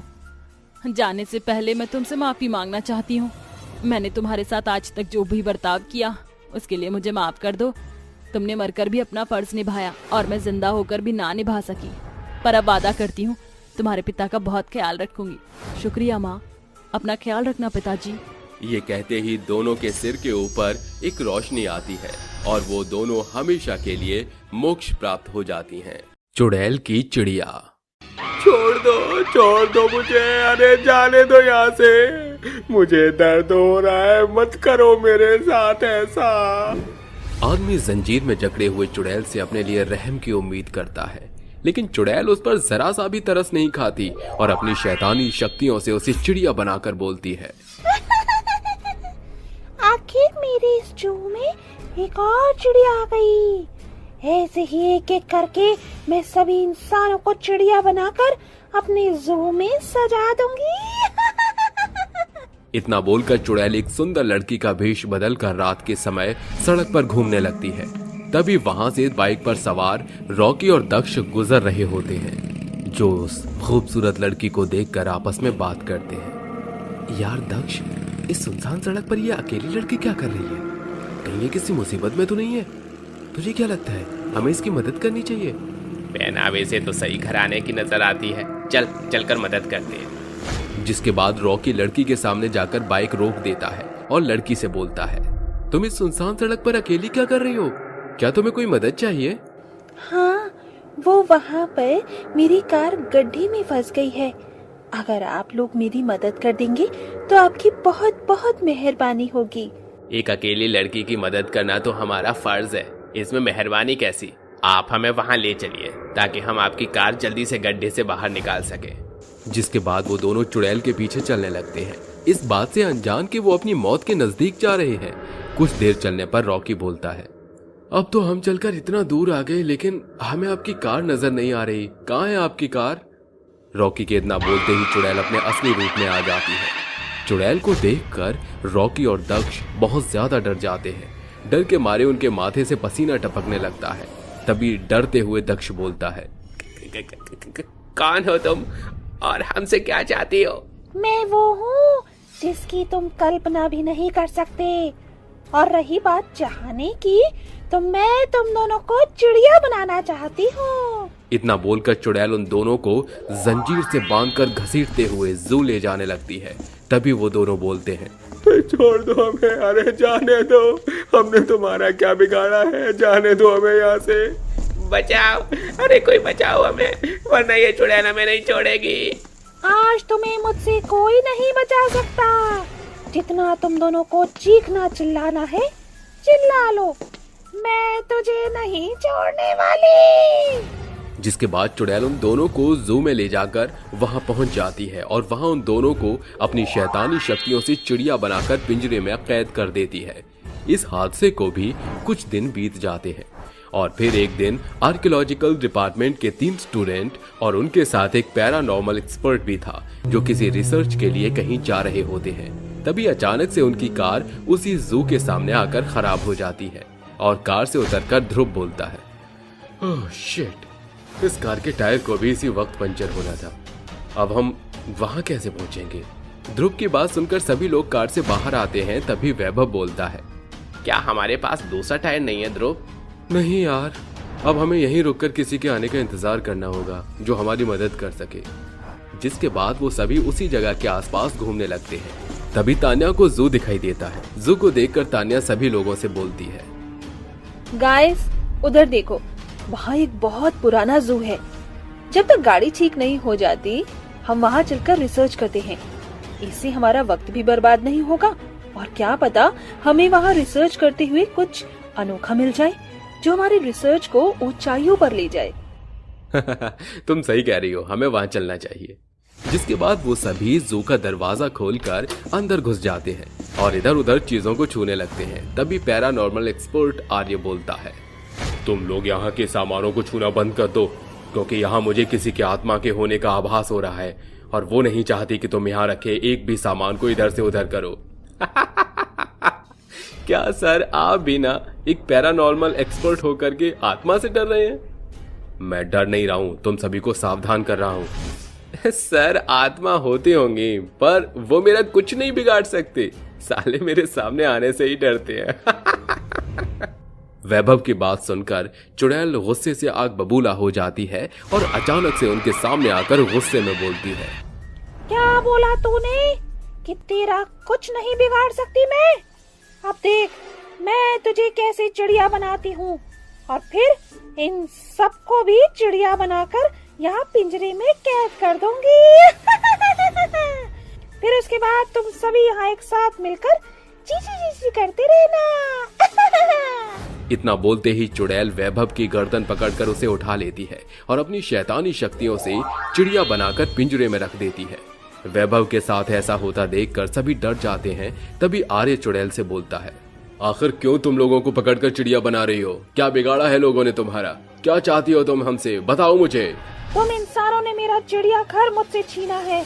जाने से पहले मैं तुमसे माफी मांगना चाहती हूँ। मैंने तुम्हारे साथ आज तक जो भी बर्ताव किया उसके लिए मुझे माफ कर दो। तुमने मरकर भी अपना फर्ज निभाया और मैं जिंदा होकर भी ना निभा सकी, पर अब वादा करती हूँ तुम्हारे पिता का बहुत ख्याल रखूंगी। शुक्रिया माँ, अपना ख्याल रखना पिताजी। ये कहते ही दोनों के सिर के ऊपर एक रोशनी आती है और वो दोनों हमेशा के लिए मोक्ष प्राप्त हो जाती हैं। चुड़ैल की चिड़िया। छोड़ दो मुझे, अरे जाने दो यहाँ से, मुझे दर्द हो रहा है, मत करो मेरे साथ ऐसा। आदमी जंजीर में जकड़े हुए चुड़ैल से अपने लिए रहम की उम्मीद करता है, लेकिन चुड़ैल उस पर जरा सा भी तरस नहीं खाती और अपनी शैतानी शक्तियों से उसे चिड़िया बनाकर बोलती है। आखिर मेरे इस जू में एक और चिड़िया आ गई। ऐसे ही एक एक करके मैं सभी इंसानों को चिड़िया बनाकर अपने जू में सजा दूंगी। इतना बोलकर चुड़ैल एक सुंदर लड़की का भेष बदलकर रात के समय सड़क पर घूमने लगती है। तभी वहां से बाइक पर सवार रॉकी और दक्ष गुजर रहे होते हैं, जो उस खूबसूरत लड़की को देखकर आपस में बात करते हैं। यार दक्ष, इस सुनसान सड़क पर ये अकेली लड़की क्या कर रही है? कहीं ये किसी मुसीबत में तो नहीं है? तुझे क्या लगता है, हमें इसकी मदद करनी चाहिए? पहनावे से तो सही घराने की नजर आती है, चल कर मदद करते हैं। जिसके बाद रॉकी लड़की के सामने जाकर बाइक रोक देता है और लड़की से बोलता है, तुम इस सुनसान सड़क पर अकेली क्या कर रही हो? क्या तुम्हें कोई मदद चाहिए? हाँ, वो वहाँ पर मेरी कार गड्ढे में फंस गई है। अगर आप लोग मेरी मदद कर देंगे तो आपकी बहुत बहुत मेहरबानी होगी। एक अकेली लड़की की मदद करना तो हमारा फर्ज है, इसमें मेहरबानी कैसी? आप हमें वहाँ ले चलिए ताकि हम आपकी कार जल्दी से गड्ढे से बाहर निकाल सके। जिसके बाद वो दोनों चुड़ैल के पीछे चलने लगते हैं, इस बात से अनजान कि वो अपनी मौत के नजदीक जा रहे हैं। कुछ देर चलने पर रॉकी बोलता है, अब तो हम चलकर इतना दूर आ गए, लेकिन हमें आपकी कार नजर नहीं आ रही। कहाँ है आपकी कार? रॉकी के इतना बोलते ही चुड़ैल अपने असली रूप में आ जाती है। चुड़ैल को देखकर रॉकी और दक्ष बहुत ज्यादा डर जाते हैं। डर के मारे उनके माथे से पसीना टपकने लगता है। तभी डरते हुए दक्ष बोलता है, कौन हो तुम और हमसे क्या चाहती हो? मैं वो हूँ जिसकी तुम कल्पना भी नहीं कर सकते। और रही बात चाहने की, तो मैं तुम दोनों को चिड़िया बनाना चाहती हूँ। इतना बोलकर चुड़ैल उन दोनों को जंजीर से बांधकर घसीटते हुए जू ले जाने लगती है। तभी वो दोनों बोलते हैं, छोड़ दो हमें, अरे जाने दो, हमने तुम्हारा क्या बिगाड़ा है, जाने दो हमें यहाँ से। बचाओ, अरे कोई बचाओ हमें, वरना ये चुड़ैल हमें नहीं छोड़ेगी। आज तुम्हें मुझसे कोई नहीं बचा सकता। जितना तुम दोनों को चीखना चिल्लाना है, चिल्ला लो, मैं तुझे नहीं छोड़ने वाली। जिसके बाद चुड़ैल उन दोनों को जू में ले जाकर वहां पहुंच जाती है और वहां उन दोनों को अपनी शैतानी शक्तियों से चिड़िया बनाकर पिंजरे में कैद कर देती है। इस हादसे को भी कुछ दिन बीत जाते हैं और फिर एक दिन आर्कियोलॉजिकल डिपार्टमेंट के 3 स्टूडेंट और उनके साथ एक पैरानॉर्मल एक्सपर्ट भी था, जो किसी रिसर्च के लिए कहीं जा रहे होते हैं। तभी अचानक से उनकी कार उसी जू के सामने आकर खराब हो जाती है और कार से उतरकर ध्रुव बोलता है, ओह शिट, इस कार के टायर को भी इसी वक्त पंचर होना था। अब हम वहां कैसे पहुंचेंगे? ध्रुव की बात सुनकर सभी लोग कार से बाहर आते हैं। तभी वैभव बोलता है, क्या हमारे पास दूसरा टायर नहीं है ध्रुव? नहीं यार, अब हमें यहीं रुककर किसी के आने का इंतजार करना होगा जो हमारी मदद कर सके। जिसके बाद वो सभी उसी जगह के आसपास घूमने लगते हैं। तभी तान्या को जू दिखाई देता है। जू को देखकर तान्या सभी लोगों से बोलती है, गाइस उधर देखो, वहाँ एक बहुत पुराना जू है। जब तक गाड़ी ठीक नहीं हो जाती, हम वहाँ चलकर रिसर्च करते हैं। इससे हमारा वक्त भी बर्बाद नहीं होगा और क्या पता हमें वहाँ रिसर्च करते हुए कुछ अनोखा मिल जाए जो हमारी रिसर्च को ऊंचाइयों पर ले जाए। तुम सही कह रही हो, हमें वहां चलना चाहिए। जिसके बाद वो सभी जू का दरवाजा खोलकर अंदर घुस जाते हैं और इधर उधर चीजों को छूने लगते हैं। तभी पैरानॉर्मल एक्सपर्ट आर्य बोलता है, तुम लोग यहाँ के सामानों को छूना बंद कर दो, क्योंकि यहाँ मुझे किसी के आत्मा के होने का आभास हो रहा है और वो नहीं चाहती कि तुम यहाँ रखे एक भी सामान को इधर से उधर करो। क्या सर, आप भी ना एक पैरानॉर्मल एक्सपर्ट होकर के आत्मा से डर रहे हैं? मैं डर नहीं रहा हूं, तुम सभी को सावधान कर रहा हूं। सर, आत्मा होती होंगी पर वो मेरा कुछ नहीं बिगाड़ सकते, साले मेरे सामने आने से ही डरते हैं। वैभव की बात सुनकर चुड़ैल गुस्से से आग बबूला हो जाती है और अचानक से उनके सामने आकर गुस्से में बोलती है, क्या बोला तूने कि तेरा कुछ नहीं बिगाड़ सकती मैं? अब देख मैं तुझे कैसे चिड़िया बनाती हूँ और फिर इन सबको भी चिड़िया बनाकर यहाँ पिंजरे में कैद कर दूंगी। फिर उसके बाद तुम सभी यहाँ एक साथ मिलकर चीची चीची करते रहना। इतना बोलते ही चुड़ैल वैभव की गर्दन पकड़कर उसे उठा लेती है और अपनी शैतानी शक्तियों से चिड़िया बनाकर पिंजरे में रख देती है। वैभव के साथ ऐसा होता देखकर सभी डर जाते हैं। तभी आर्य चुड़ैल से बोलता है, आखिर क्यों तुम लोगों को पकड़कर चिड़िया बना रही हो? क्या बिगाड़ा है लोगों ने तुम्हारा? क्या चाहती हो तुम हमसे? बताओ मुझे। तुम इंसानों ने मेरा चिड़िया घर मुझसे छीना है,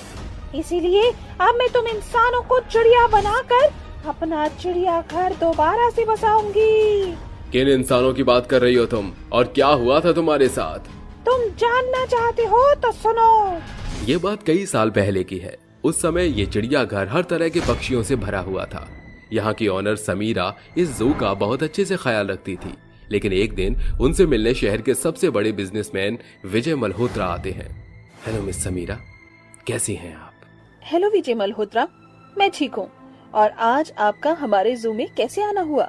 इसीलिए अब मैं तुम इंसानों को चिड़िया बनाकर अपना चिड़िया घर दोबारा से बसाऊंगी। किन इंसानों की बात कर रही हो तुम, और क्या हुआ था तुम्हारे साथ? तुम जानना चाहते हो तो सुनो। ये बात कई साल पहले की है। उस समय ये चिड़ियाघर हर तरह के पक्षियों से भरा हुआ था। यहाँ की ऑनर समीरा इस जू का बहुत अच्छे से ख्याल रखती थी। लेकिन एक दिन उनसे मिलने शहर के सबसे बड़े बिजनेसमैन विजय मल्होत्रा आते हैं। हेलो मिस समीरा, कैसी हैं आप? हेलो विजय मल्होत्रा, मैं ठीक हूँ। और आज आपका हमारे जू में कैसे आना हुआ?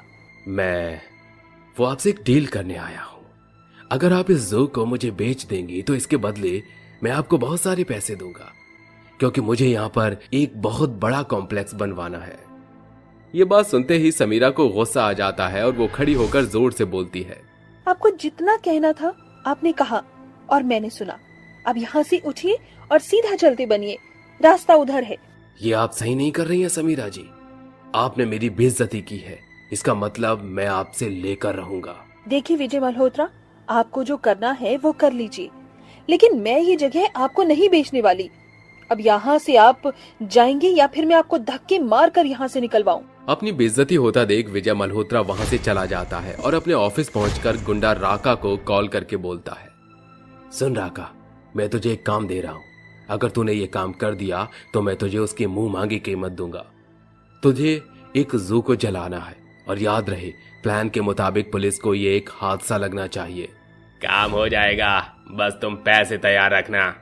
वो आपसे एक डील करने आया हूँ। अगर आप इस जू को मुझे बेच देंगी तो इसके बदले मैं आपको बहुत सारे पैसे दूंगा, क्योंकि मुझे यहाँ पर एक बहुत बड़ा कॉम्प्लेक्स बनवाना है। ये बात सुनते ही समीरा को गुस्सा आ जाता है और वो खड़ी होकर जोर से बोलती है, आपको जितना कहना था आपने कहा और मैंने सुना। अब यहाँ से उठिए और सीधा चलते बनिए, रास्ता उधर है। ये आप सही नहीं कर रही हैं समीरा जी। आपने मेरी बेइज्जती की है, इसका मतलब मैं आपसे लेकर रहूंगा। देखिए विजय मल्होत्रा, आपको जो करना है वो कर लीजिए, लेकिन मैं ये जगह आपको नहीं बेचने वाली। अब यहाँ से आप जाएंगे या फिर मैं आपको धक्के मार कर यहाँ से निकलवाऊं? अपनी बेइज्जती होता देख विजय मल्होत्रा वहां से चला जाता है और अपने ऑफिस पहुंचकर गुंडा राका को कॉल करके बोलता है, सुन राका, मैं तुझे एक काम दे रहा हूँ। अगर तूने ये काम कर दिया तो मैं तुझे उसकी मुंह मांगी कीमत दूंगा। तुझे एक जू को जलाना है और याद रहे, प्लान के मुताबिक पुलिस को ये एक हादसा लगना चाहिए। काम हो जाएगा, बस तुम पैसे तैयार रखना।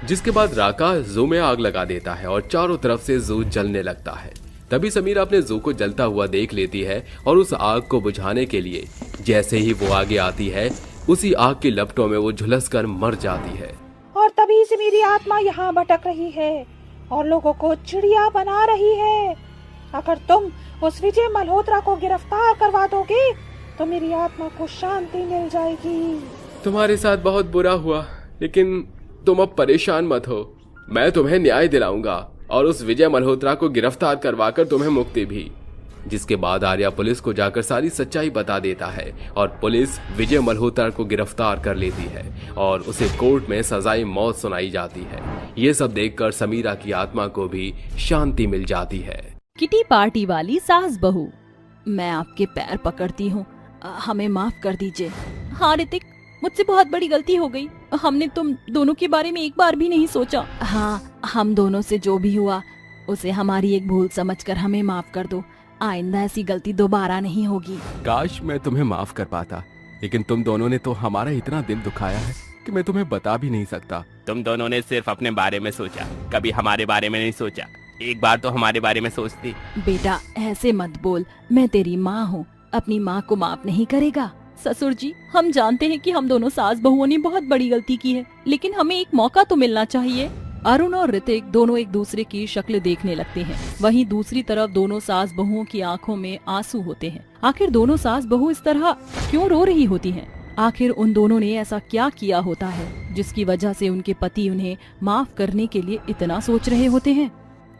जिसके बाद राका जू में आग लगा देता है और चारों तरफ से जू जलने लगता है। तभी समीरा अपने जू को जलता हुआ देख लेती है और उस आग को बुझाने के लिए जैसे ही वो आगे आती है, उसी आग की लपटों में वो झुलस कर मर जाती है। और तभी से मेरी आत्मा यहाँ भटक रही है और लोगों को चिड़िया बना रही है। अगर तुम उस विजय मल्होत्रा को गिरफ्तार करवा दोगे तो मेरी आत्मा को शांति मिल जाएगी। तुम्हारे साथ बहुत बुरा हुआ, लेकिन तुम अब परेशान मत हो। मैं तुम्हें न्याय दिलाऊंगा और उस विजय मल्होत्रा को गिरफ्तार करवाकर तुम्हें मुक्ति भी। जिसके बाद आर्या पुलिस को जाकर सारी सच्चाई बता देता है और पुलिस विजय मल्होत्रा को गिरफ्तार कर लेती है और उसे कोर्ट में सजाए मौत सुनाई जाती है। ये सब देखकर समीरा की आत्मा को भी शांति मिल जाती है। किटी पार्टी वाली सास बहू, मैं आपके पैर पकड़ती हूँ, हमें माफ कर दीजिए। हाँ ऋतिक, मुझसे बहुत बड़ी गलती हो गई। हमने तुम दोनों के बारे में एक बार भी नहीं सोचा। हाँ, हम दोनों से जो भी हुआ उसे हमारी एक भूल समझकर हमें माफ कर दो। आइंदा ऐसी गलती दोबारा नहीं होगी। काश मैं तुम्हें माफ कर पाता, लेकिन तुम दोनों ने तो हमारा इतना दिल दुखाया है कि मैं तुम्हें बता भी नहीं सकता। तुम दोनों ने सिर्फ अपने बारे में सोचा, कभी हमारे बारे में नहीं सोचा। एक बार तो हमारे बारे में सोचती। बेटा ऐसे मत बोल, मैं तेरी माँ हूँ, अपनी माँ को माफ नहीं करेगा। ससुर जी, हम जानते हैं कि हम दोनों सास बहुओं ने बहुत बड़ी गलती की है, लेकिन हमें एक मौका तो मिलना चाहिए। अरुण और ऋतिक दोनों एक दूसरे की शक्ल देखने लगते हैं। वहीं दूसरी तरफ दोनों सास बहुओं की आंखों में आंसू होते हैं। आखिर दोनों सास बहू इस तरह क्यों रो रही होती हैं? आखिर उन दोनों ने ऐसा क्या किया होता है जिसकी वजह से उनके पति उन्हें माफ करने के लिए इतना सोच रहे होते हैं?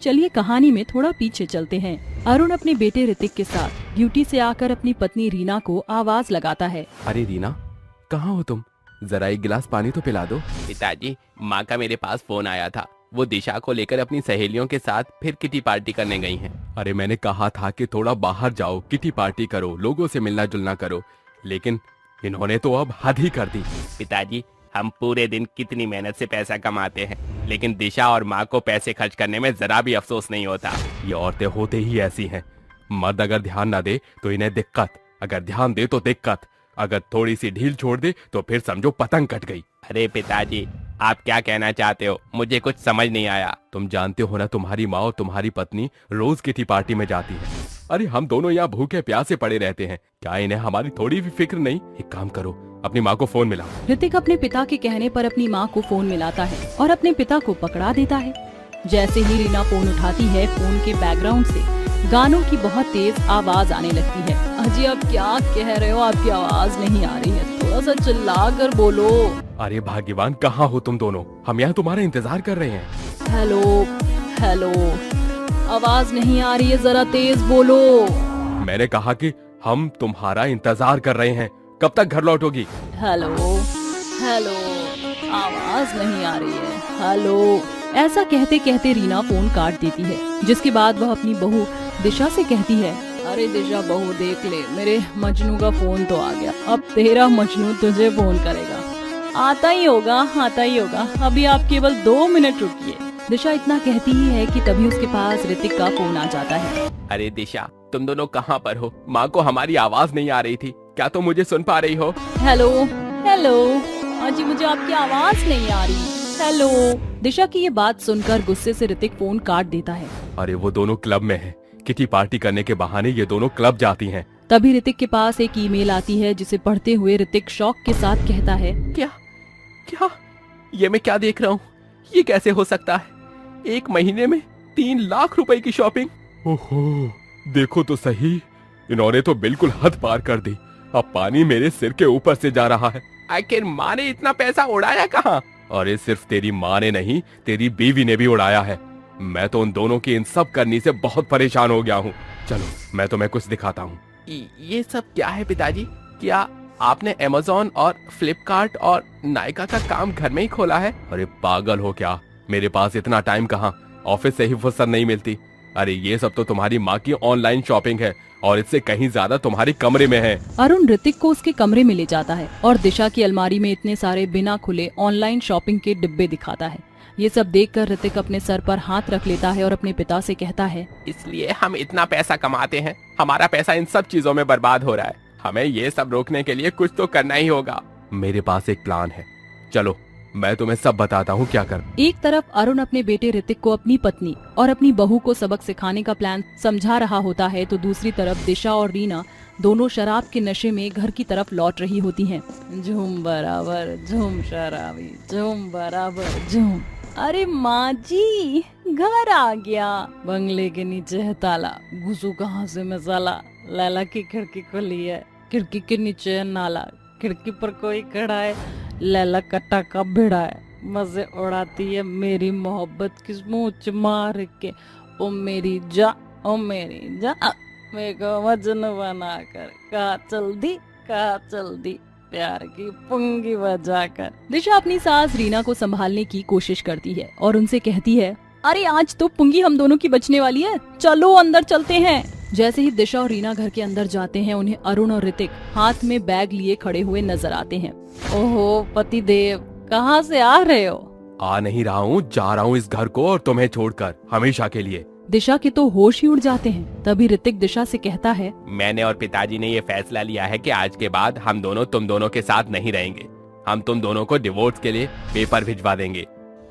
चलिए कहानी में थोड़ा पीछे चलते हैं। अरुण अपने बेटे ऋतिक के साथ ड्यूटी से आकर अपनी पत्नी रीना को आवाज लगाता है। अरे रीना, कहाँ हो तुम? जरा एक गिलास पानी तो पिला दो। पिताजी, माँ का मेरे पास फोन आया था। वो दिशा को लेकर अपनी सहेलियों के साथ फिर किटी पार्टी करने गई हैं। अरे मैंने कहा था कि थोड़ा बाहर जाओ, किटी पार्टी करो, लोगों से मिलना जुलना करो, लेकिन इन्होंने तो अब हद ही कर दी। पिताजी, हम पूरे दिन कितनी मेहनत से पैसा कमाते हैं, लेकिन दिशा और माँ को पैसे खर्च करने में जरा भी अफसोस नहीं होता। ये औरतें होते ही ऐसी हैं। मर्द अगर ध्यान न दे तो इन्हें दिक्कत, अगर ध्यान दे तो दिक्कत, अगर थोड़ी सी ढील छोड़ दे तो फिर समझो पतंग कट गई। अरे पिताजी, आप क्या कहना चाहते हो? मुझे कुछ समझ नहीं आया। तुम जानते हो ना, तुम्हारी माँ और तुम्हारी पत्नी रोज किटी पार्टी में जाती है। अरे हम दोनों यहाँ भूखे प्यासे पड़े रहते हैं, क्या इन्हें हमारी थोड़ी भी फिक्र नहीं? एक काम करो, अपनी माँ को फोन मिलाओ। ऋतिक अपने पिता के कहने पर अपनी माँ को फोन मिलाता है और अपने पिता को पकड़ा देता है। जैसे ही रीना फोन उठाती है, फोन के बैकग्राउंड से गानों की बहुत तेज आवाज आने लगती है। अजी, आप क्या कह रहे हो? आपकी आवाज नहीं आ रही है, थोड़ा सा चिल्ला कर बोलो। अरे भाग्यवान, कहाँ हो तुम दोनों? हम यहाँ तुम्हारा इंतजार कर रहे हैं। हेलो हेलो, आवाज नहीं आ रही है, जरा तेज बोलो। मैंने कहा कि हम तुम्हारा इंतजार कर रहे हैं, कब तक घर लौटोगी? हेलो हेलो, आवाज नहीं आ रही है, हेलो। ऐसा कहते कहते रीना फोन काट देती है, जिसके बाद वह अपनी बहू दिशा से कहती है, अरे दिशा बहू, देख ले, मेरे मजनू का फोन तो आ गया, अब तेरा मजनू तुझे फोन करेगा। आता ही होगा, आता ही होगा, अभी आप केवल 2 मिनट रुकिए। दिशा इतना कहती ही है कि तभी उसके पास ऋतिक का फोन आ जाता है। अरे दिशा, तुम दोनों कहाँ पर हो? माँ को हमारी आवाज नहीं आ रही थी, क्या तुम मुझे सुन पा रही हो? हेलो हेलो, अजी मुझे आपकी आवाज नहीं आ रही, हेलो। दिशा की ये बात सुनकर गुस्से से ऋतिक फोन काट देता है। अरे वो दोनों क्लब में हैं, किटी पार्टी करने के बहाने ये दोनों क्लब जाती हैं। तभी ऋतिक के पास एक ईमेल आती है, जिसे पढ़ते हुए ऋतिक शौक के साथ कहता है, क्या क्या ये मैं क्या देख रहा हूँ? ये कैसे हो सकता है? 1 महीने में 3 लाख रुपए की शॉपिंग। ओहो, देखो तो सही, इन्होंने तो बिल्कुल हद पार कर दी। अब पानी मेरे सिर के ऊपर से जा रहा है। आखिर माँ ने इतना पैसा उड़ाया कहाँ? और ये सिर्फ तेरी माँ ने नहीं, तेरी बीवी ने भी उड़ाया है। मैं तो उन दोनों की इन सब करनी से बहुत परेशान हो गया हूँ। चलो मैं तुम्हें कुछ दिखाता हूँ। ये सब क्या है पिताजी? क्या आपने अमेज़न और फ्लिपकार्ट और नायका का काम घर में ही खोला है? अरे पागल हो क्या, मेरे पास इतना टाइम कहाँ, ऑफिस से ही फुर्सत नहीं मिलती। अरे ये सब तो तुम्हारी माँ की ऑनलाइन शॉपिंग है, और इससे कहीं ज्यादा तुम्हारे कमरे में है। अरुण ऋतिक को उसके कमरे में ले जाता है और दिशा की अलमारी में इतने सारे बिना खुले ऑनलाइन शॉपिंग के डिब्बे दिखाता है। ये सब देखकर ऋतिक अपने सर पर हाथ रख लेता है और अपने पिता से कहता है, इसलिए हम इतना पैसा कमाते हैं, हमारा पैसा इन सब चीजों में बर्बाद हो रहा है। हमें ये सब रोकने के लिए कुछ तो करना ही होगा। मेरे पास एक प्लान है, चलो मैं तुम्हें सब बताता हूँ क्या कर। एक तरफ अरुण अपने बेटे ऋतिक को अपनी पत्नी और अपनी बहू को सबक सिखाने का प्लान समझा रहा होता है, तो दूसरी तरफ दिशा और रीना दोनों शराब के नशे में घर की तरफ लौट रही होती हैं। झूम बराबर झूम शराबी, झूम बराबर झूम। अरे माँ जी, घर आ गया। बंगले के नीचे है ताला, घुसू कहाँ से मैं साला। लैला की खिड़की खुली है, खिड़की के नीचे है नाला, खिड़की पर कोई खड़ा है, लैला कट्टा का भिड़ा है। मजे उड़ाती है मेरी मोहब्बत की मूंछ मार के। ओ मेरी जा, ओ मेरी जा, मेरे को मजनू बना कर कहा चल दी प्यार की पुंगी बजाकर। दिशा अपनी सास रीना को संभालने की कोशिश करती है और उनसे कहती है, अरे आज तो पुंगी हम दोनों की बचने वाली है, चलो अंदर चलते हैं। जैसे ही दिशा और रीना घर के अंदर जाते हैं, उन्हें अरुण और ऋतिक हाथ में बैग लिए खड़े हुए नजर आते हैं। ओहो पति देव, कहाँ से आ रहे हो? आ नहीं रहा हूँ, जा रहा हूँ इस घर को और तुम्हें छोड़कर हमेशा के लिए। दिशा के तो होश ही उड़ जाते हैं। तभी ऋतिक दिशा से कहता है, मैंने और पिताजी ने ये फैसला लिया है कि आज के बाद हम दोनों तुम दोनों के साथ नहीं रहेंगे। हम तुम दोनों को डिवोर्स के लिए पेपर भिजवा देंगे।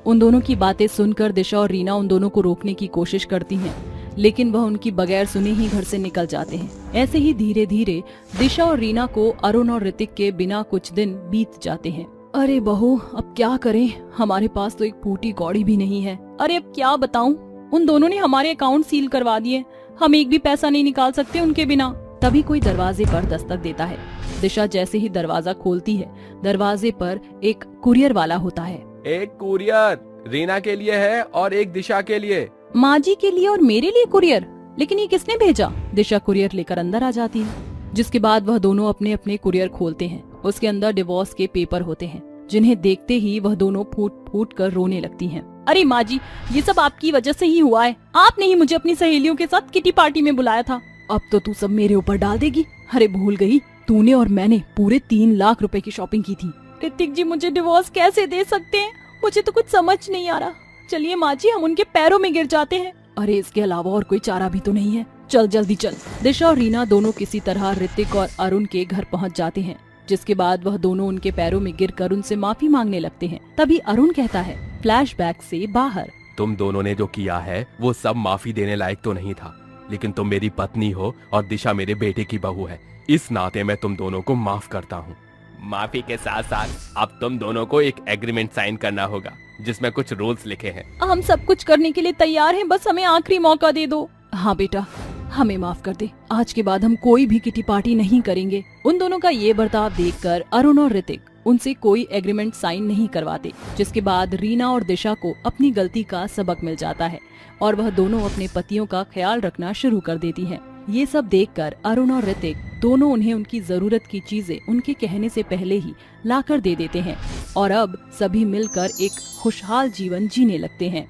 उन दोनों की बातें सुनकर दिशा और रीना उन दोनों को रोकने की कोशिश करती हैं, लेकिन वह उनकी बगैर सुने ही घर से निकल जाते हैं। ऐसे ही धीरे धीरे दिशा और रीना को अरुण और ऋतिक के बिना कुछ दिन बीत जाते हैं। अरे बहू, अब क्या करें, हमारे पास तो एक फूटी कौड़ी भी नहीं है। अरे अब क्या बताऊं, उन दोनों ने हमारे अकाउंट सील करवा दिए, हम एक भी पैसा नहीं निकाल सकते उनके बिना। तभी कोई दरवाजे पर दस्तक देता है। दिशा जैसे ही दरवाजा खोलती है, दरवाजे पर एक कुरियर वाला होता है। एक कुरियर रीना के लिए है और एक दिशा के लिए। माँ जी के लिए और मेरे लिए कुरियर? लेकिन ये किसने भेजा? दिशा कुरियर लेकर अंदर आ जाती है, जिसके बाद वह दोनों अपने अपने कुरियर खोलते हैं। उसके अंदर डिवोर्स के पेपर होते हैं, जिन्हें देखते ही वह दोनों फूट फूट कर रोने लगती हैं। अरे माँ जी, ये सब आपकी वजह से ही हुआ है। आपने ही मुझे अपनी सहेलियों के साथ किटी पार्टी में बुलाया था। अब तो तू सब मेरे ऊपर डाल देगी। अरे भूल गई, तूने और मैंने पूरे 3 लाख रुपए की शॉपिंग की थी। ऋतिक जी मुझे डिवोर्स कैसे दे सकते हैं? मुझे तो कुछ समझ नहीं आ रहा। चलिए माँ जी, हम उनके पैरों में गिर जाते हैं। अरे इसके अलावा और कोई चारा भी तो नहीं है। चल जल्दी चल। दिशा और रीना दोनों किसी तरह ऋतिक और अरुण के घर पहुँच जाते हैं, जिसके बाद वह दोनों उनके पैरों में गिरकर उनसे माफी मांगने लगते हैं। तभी अरुण कहता है, फ्लैशबैक से बाहर। तुम दोनों ने जो किया है वो सब माफी देने लायक तो नहीं था, लेकिन तुम मेरी पत्नी हो और दिशा मेरे बेटे की बहू है, इस नाते मैं तुम दोनों को माफ करता हूँ। माफी के साथ साथ अब तुम दोनों को एक एग्रीमेंट साइन करना होगा, जिसमें कुछ रूल्स लिखे हैं। हम सब कुछ करने के लिए तैयार हैं, बस हमें आखिरी मौका दे दो। हाँ बेटा, हमें माफ कर दे। आज के बाद हम कोई भी किटी पार्टी नहीं करेंगे। उन दोनों का ये बर्ताव देखकर अरुण और ऋतिक उनसे कोई एग्रीमेंट साइन नहीं करवाते, जिसके बाद रीना और दिशा को अपनी गलती का सबक मिल जाता है और वह दोनों अपने पतियों का ख्याल रखना शुरू कर देती हैं। ये सब देखकर अरुण और ऋतिक दोनों उन्हें उनकी जरूरत की चीजें उनके कहने से पहले ही लाकर दे देते हैं और अब सभी मिलकर एक खुशहाल जीवन जीने लगते हैं।